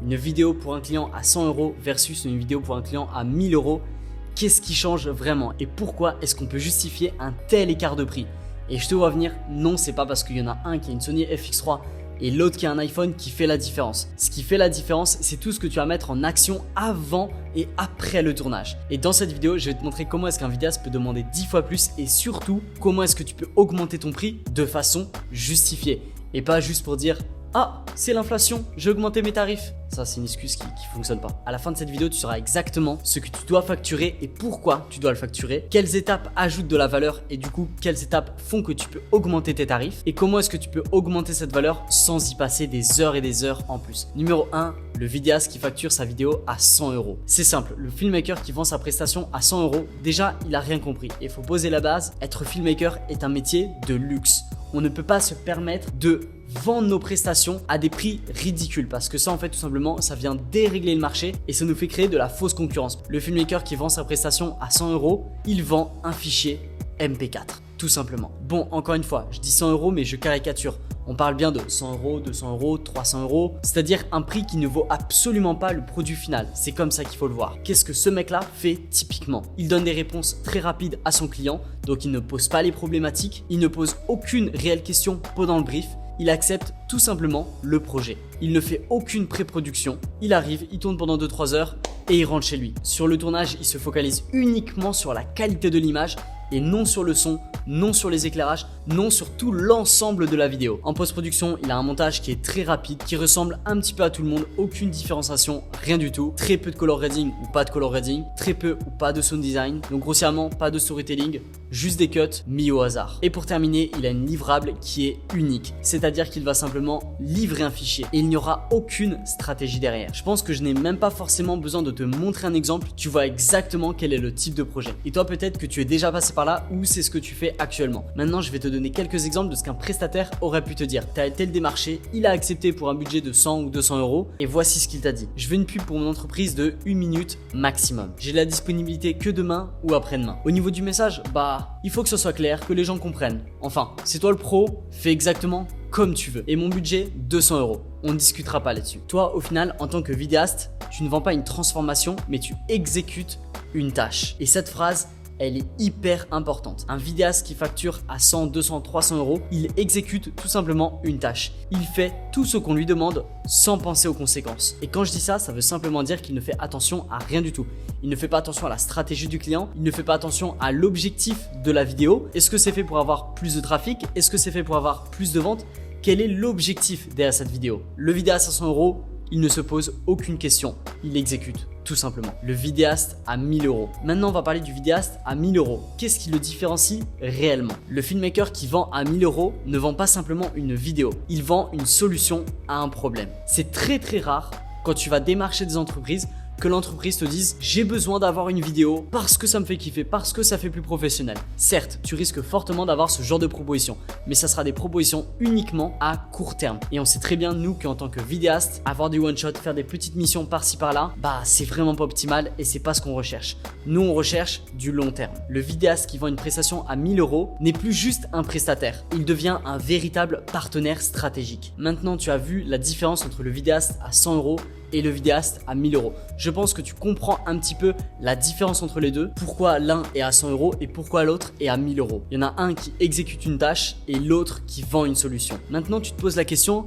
Une vidéo pour un client à 100 € versus une vidéo pour un client à 1000 €. Qu'est-ce qui change vraiment et pourquoi est-ce qu'on peut justifier un tel écart de prix? Et je te vois venir, non, c'est pas parce qu'il y en a un qui a une Sony FX3 et l'autre qui a un iPhone qui fait la différence. Ce qui fait la différence, c'est tout ce que tu vas mettre en action avant et après le tournage. Et dans cette vidéo, je vais te montrer comment est-ce qu'un vidéaste peut demander 10 fois plus et surtout comment est-ce que tu peux augmenter ton prix de façon justifiée et pas juste pour dire « Ah, c'est l'inflation, j'ai augmenté mes tarifs ». Ça, c'est une excuse qui fonctionne pas. À la fin de cette vidéo, tu sauras exactement ce que tu dois facturer et pourquoi tu dois le facturer, quelles étapes ajoutent de la valeur et du coup, quelles étapes font que tu peux augmenter tes tarifs et comment est-ce que tu peux augmenter cette valeur sans y passer des heures et des heures en plus. Numéro 1, le vidéaste qui facture sa vidéo à 100 €. C'est simple, le filmmaker qui vend sa prestation à 100 €, déjà, il a rien compris. Il faut poser la base, être filmmaker est un métier de luxe. On ne peut pas se permettre de vendre nos prestations à des prix ridicules parce que ça en fait tout simplement ça vient dérégler le marché et ça nous fait créer de la fausse concurrence. Le filmmaker qui vend sa prestation à 100 €, il vend un fichier MP4 tout simplement. Bon, encore une fois, je dis 100 € mais je caricature. On parle bien de 100 €, 200 €, 300 €, c'est-à-dire un prix qui ne vaut absolument pas le produit final. C'est comme ça qu'il faut le voir. Qu'est-ce que ce mec-là fait typiquement? Il donne des réponses très rapides à son client, donc il ne pose pas les problématiques, il ne pose aucune réelle question pendant le brief. Il accepte tout simplement le projet. Il ne fait aucune pré-production. Il arrive, il tourne pendant 2-3 heures et il rentre chez lui. Sur le tournage, il se focalise uniquement sur la qualité de l'image et non sur le son, non sur les éclairages, non sur tout l'ensemble de la vidéo. En post-production, il a un montage qui est très rapide, qui ressemble un petit peu à tout le monde, aucune différenciation, rien du tout. Très peu de color grading ou pas de color grading, très peu ou pas de sound design, donc grossièrement pas de storytelling, juste des cuts mis au hasard. Et pour terminer, il a une livrable qui est unique, c'est-à-dire qu'il va simplement livrer un fichier et il n'y aura aucune stratégie derrière. Je pense que je n'ai même pas forcément besoin de te montrer un exemple, tu vois exactement quel est le type de projet. Et toi peut-être que tu es déjà passé par là ou c'est ce que tu fais actuellement. Maintenant, je vais te donner quelques exemples de ce qu'un prestataire aurait pu te dire. Tu as été le démarché, il a accepté pour un budget de 100 ou 200 € et voici ce qu'il t'a dit. Je veux une pub pour mon entreprise de 1 minute maximum. J'ai de la disponibilité que demain ou après-demain. Au niveau du message, il faut que ce soit clair, que les gens comprennent. Enfin, c'est toi le pro, fais exactement comme tu veux. Et mon budget, 200 €. On ne discutera pas là-dessus. Toi, au final, en tant que vidéaste, tu ne vends pas une transformation, mais tu exécutes une tâche. Et cette phrase, elle est hyper importante. Un vidéaste qui facture à 100, 200, 300 €, il exécute tout simplement une tâche. Il fait tout ce qu'on lui demande sans penser aux conséquences. Et quand je dis ça, ça veut simplement dire qu'il ne fait attention à rien du tout. Il ne fait pas attention à la stratégie du client, il ne fait pas attention à l'objectif de la vidéo. Est-ce que c'est fait pour avoir plus de trafic? Est-ce que c'est fait pour avoir plus de ventes? Quel est l'objectif derrière cette vidéo? Le vidéaste à 100 €, il ne se pose aucune question, il exécute. Tout simplement. Le vidéaste à 1000 €. Maintenant, on va parler du vidéaste à 1000 €. Qu'est-ce qui le différencie réellement? Le filmmaker qui vend à 1000 € ne vend pas simplement une vidéo. Il vend une solution à un problème. C'est très rare quand tu vas démarcher des entreprises que l'entreprise te dise « j'ai besoin d'avoir une vidéo parce que ça me fait kiffer, parce que ça fait plus professionnel ». Certes, tu risques fortement d'avoir ce genre de propositions, mais ça sera des propositions uniquement à court terme. Et on sait très bien, nous, qu'en tant que vidéaste, avoir des one-shot, faire des petites missions par-ci par-là, c'est vraiment pas optimal et c'est pas ce qu'on recherche. Nous, on recherche du long terme. Le vidéaste qui vend une prestation à 1000 € n'est plus juste un prestataire, il devient un véritable partenaire stratégique. Maintenant, tu as vu la différence entre le vidéaste à 100 € et le vidéaste à 1000 €. Je pense que tu comprends un petit peu la différence entre les deux, pourquoi l'un est à 100 € et pourquoi l'autre est à 1000 €. Il y en a un qui exécute une tâche et l'autre qui vend une solution. Maintenant, tu te poses la question,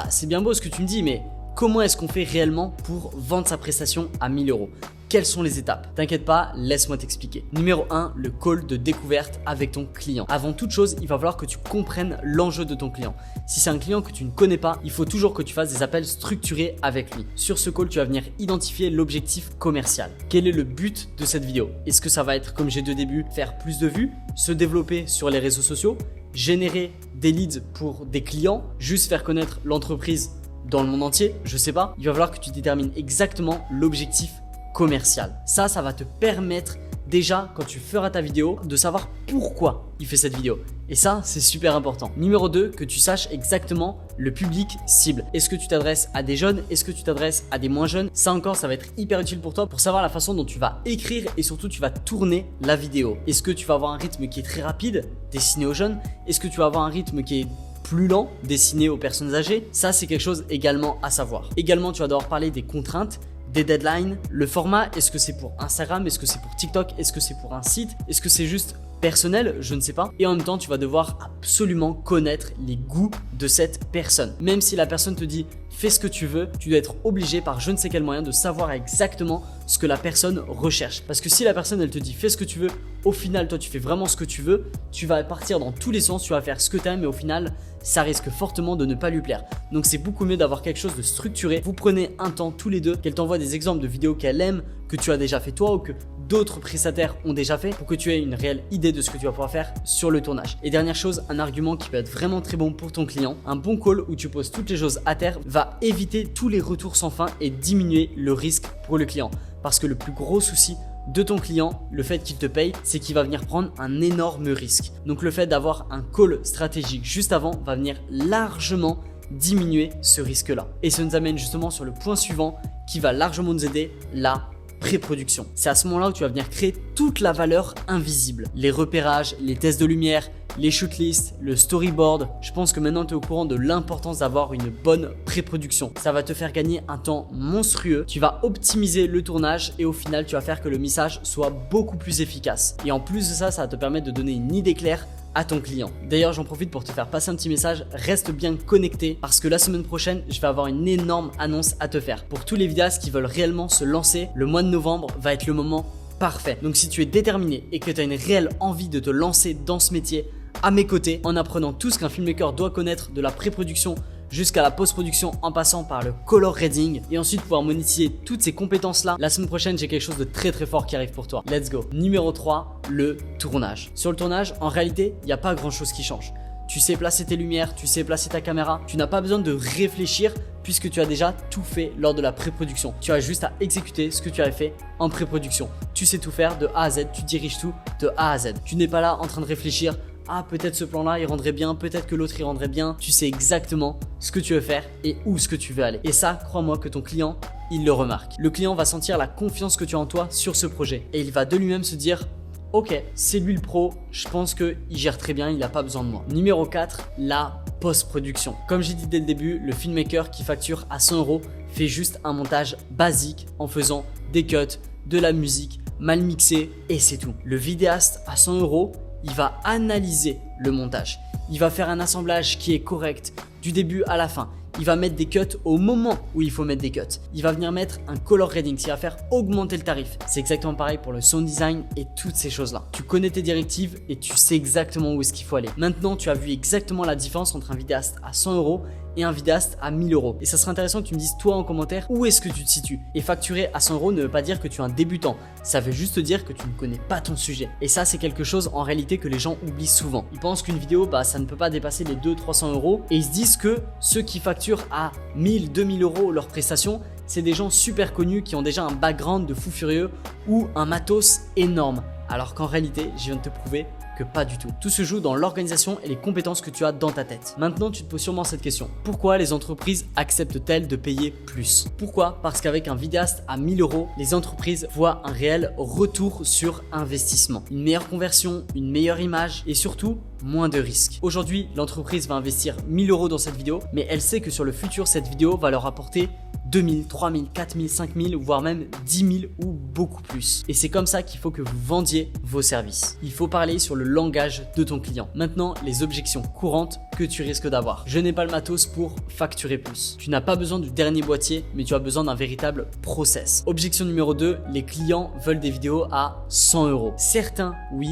c'est bien beau ce que tu me dis, mais comment est-ce qu'on fait réellement pour vendre sa prestation à 1000 €? Quelles sont les étapes? T'inquiète pas, laisse-moi t'expliquer. Numéro 1, le call de découverte avec ton client. Avant toute chose, il va falloir que tu comprennes l'enjeu de ton client. Si c'est un client que tu ne connais pas, il faut toujours que tu fasses des appels structurés avec lui. Sur ce call, tu vas venir identifier l'objectif commercial. Quel est le but de cette vidéo? Est-ce que ça va être, comme j'ai dit au début, faire plus de vues, se développer sur les réseaux sociaux, générer des leads pour des clients, juste faire connaître l'entreprise dans le monde entier? Je sais pas. Il va falloir que tu détermines exactement l'objectif commercial. Ça va te permettre déjà, quand tu feras ta vidéo, de savoir pourquoi il fait cette vidéo. Et ça, c'est super important. Numéro 2, que tu saches exactement le public cible. Est-ce que tu t'adresses à des jeunes? Est-ce que tu t'adresses à des moins jeunes? Ça encore, ça va être hyper utile pour toi pour savoir la façon dont tu vas écrire et surtout tu vas tourner la vidéo. Est-ce que tu vas avoir un rythme qui est très rapide, destiné aux jeunes? Est-ce que tu vas avoir un rythme qui est plus lent, destiné aux personnes âgées. Ça, c'est quelque chose également à savoir. Également, tu vas devoir parler des contraintes, des deadlines, le format, est-ce que c'est pour Instagram, est-ce que c'est pour TikTok, est-ce que c'est pour un site, est-ce que c'est juste personnel, je ne sais pas. Et en même temps, tu vas devoir absolument connaître les goûts de cette personne. Même si la personne te dit fais ce que tu veux, tu dois être obligé par je ne sais quel moyen de savoir exactement ce que la personne recherche. Parce que si la personne elle te dit fais ce que tu veux, au final toi tu fais vraiment ce que tu veux, tu vas partir dans tous les sens, tu vas faire ce que tu aimes et au final ça risque fortement de ne pas lui plaire. Donc c'est beaucoup mieux d'avoir quelque chose de structuré. Vous prenez un temps tous les deux, qu'elle t'envoie des exemples de vidéos qu'elle aime, que tu as déjà fait toi ou que d'autres prestataires ont déjà fait pour que tu aies une réelle idée de ce que tu vas pouvoir faire sur le tournage. Et dernière chose, un argument qui peut être vraiment très bon pour ton client, un bon call où tu poses toutes les choses à terre va éviter tous les retours sans fin et diminuer le risque pour le client. Parce que le plus gros souci de ton client, le fait qu'il te paye, c'est qu'il va venir prendre un énorme risque. Donc le fait d'avoir un call stratégique juste avant va venir largement diminuer ce risque-là. Et ça nous amène justement sur le point suivant qui va largement nous aider, la pré-production. C'est à ce moment-là où tu vas venir créer toute la valeur invisible. Les repérages, les tests de lumière, les shootlists, le storyboard. Je pense que maintenant tu es au courant de l'importance d'avoir une bonne pré-production. Ça va te faire gagner un temps monstrueux. Tu vas optimiser le tournage et au final tu vas faire que le message soit beaucoup plus efficace. Et en plus de ça, ça va te permettre de donner une idée claire à ton client. D'ailleurs, j'en profite pour te faire passer un petit message, reste bien connecté parce que la semaine prochaine, je vais avoir une énorme annonce à te faire. Pour tous les vidéastes qui veulent réellement se lancer, le mois de novembre va être le moment parfait. Donc si tu es déterminé et que tu as une réelle envie de te lancer dans ce métier à mes côtés, en apprenant tout ce qu'un filmmaker doit connaître de la pré-production jusqu'à la post-production en passant par le color grading et ensuite pouvoir monétiser toutes ces compétences là, la semaine prochaine j'ai quelque chose de très fort qui arrive pour toi. Let's go. Numéro 3, le tournage. Sur le tournage, en réalité, il n'y a pas grand chose qui change. Tu sais placer tes lumières, tu sais placer ta caméra, tu n'as pas besoin de réfléchir puisque tu as déjà tout fait lors de la pré-production. Tu as juste à exécuter ce que tu avais fait en pré-production. Tu sais tout faire de A à Z, tu diriges tout de A à Z. Tu n'es pas là en train de réfléchir. Ah, peut-être ce plan-là, il rendrait bien, peut-être que l'autre, il rendrait bien. Tu sais exactement ce que tu veux faire et où ce que tu veux aller. Et ça, crois-moi que ton client, il le remarque. Le client va sentir la confiance que tu as en toi sur ce projet. Et il va de lui-même se dire, ok, c'est lui le pro, je pense qu'il gère très bien, il n'a pas besoin de moi. Numéro 4, la post-production. Comme j'ai dit dès le début, le filmmaker qui facture à 100 € fait juste un montage basique en faisant des cuts, de la musique, mal mixé et c'est tout. Le vidéaste à 100 €, il va analyser le montage. Il va faire un assemblage qui est correct du début à la fin. Il va mettre des cuts au moment où il faut mettre des cuts. Il va venir mettre un color grading, qui va faire augmenter le tarif. C'est exactement pareil pour le sound design et toutes ces choses-là. Tu connais tes directives et tu sais exactement où est-ce qu'il faut aller. Maintenant, tu as vu exactement la différence entre un vidéaste à 100 € et un vidéaste à 1000 €. Et ça serait intéressant que tu me dises toi en commentaire où est-ce que tu te situes. Et facturer à 100 € ne veut pas dire que tu es un débutant. Ça veut juste dire que tu ne connais pas ton sujet. Et ça, c'est quelque chose en réalité que les gens oublient souvent. Ils pensent qu'une vidéo, ça ne peut pas dépasser les 200-300 € et ils se disent que ceux qui facturent à 1000-2000 € leurs prestations, c'est des gens super connus qui ont déjà un background de fou furieux ou un matos énorme. Alors qu'en réalité, je viens de te prouver que pas du tout. Tout se joue dans l'organisation et les compétences que tu as dans ta tête. Maintenant, tu te poses sûrement cette question. Pourquoi les entreprises acceptent-elles de payer plus? Pourquoi? Parce qu'avec un vidéaste à 1000 €, les entreprises voient un réel retour sur investissement. Une meilleure conversion, une meilleure image et surtout, moins de risques. Aujourd'hui, l'entreprise va investir 1000 € dans cette vidéo, mais elle sait que sur le futur, cette vidéo va leur apporter 2000, 3000, 4000, 5000, voire même 10 000 ou beaucoup plus. Et c'est comme ça qu'il faut que vous vendiez vos services. Il faut parler sur le langage de ton client. Maintenant, les objections courantes que tu risques d'avoir. Je n'ai pas le matos pour facturer plus. Tu n'as pas besoin du dernier boîtier, mais tu as besoin d'un véritable process. Objection numéro 2, les clients veulent des vidéos à 100 €. Certains, oui.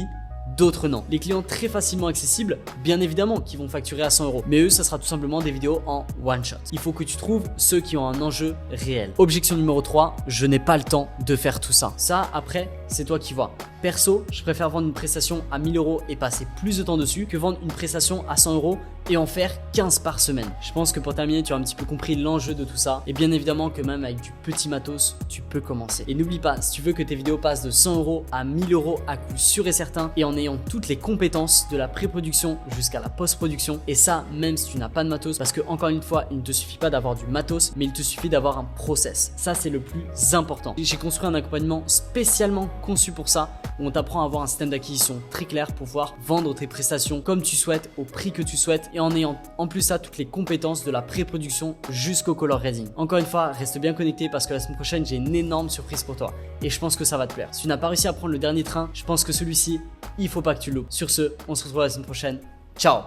D'autres non. Les clients très facilement accessibles, bien évidemment, qui vont facturer à 100 €. Mais eux, ça sera tout simplement des vidéos en one shot. Il faut que tu trouves ceux qui ont un enjeu réel. Objection numéro 3, je n'ai pas le temps de faire tout ça. Ça, après, c'est toi qui vois. Perso, je préfère vendre une prestation à 1000 € et passer plus de temps dessus que vendre une prestation à 100 € et en faire 15 par semaine. Je pense que pour terminer, tu as un petit peu compris l'enjeu de tout ça. Et bien évidemment que même avec du petit matos, tu peux commencer. Et n'oublie pas, si tu veux que tes vidéos passent de 100 € à 1000 € à coup sûr et certain et en ayant toutes les compétences de la pré-production jusqu'à la post-production, et ça même si tu n'as pas de matos, parce que encore une fois, il ne te suffit pas d'avoir du matos, mais il te suffit d'avoir un process. Ça, c'est le plus important. J'ai construit un accompagnement spécialement conçu pour ça, où on t'apprend à avoir un système d'acquisition très clair pour pouvoir vendre tes prestations comme tu souhaites, au prix que tu souhaites et en ayant en plus ça toutes les compétences de la pré-production jusqu'au color grading. Encore une fois, reste bien connecté parce que la semaine prochaine, j'ai une énorme surprise pour toi et je pense que ça va te plaire. Si tu n'as pas réussi à prendre le dernier train, je pense que celui-ci, il faut pas que tu le loupes. Sur ce, on se retrouve la semaine prochaine. Ciao!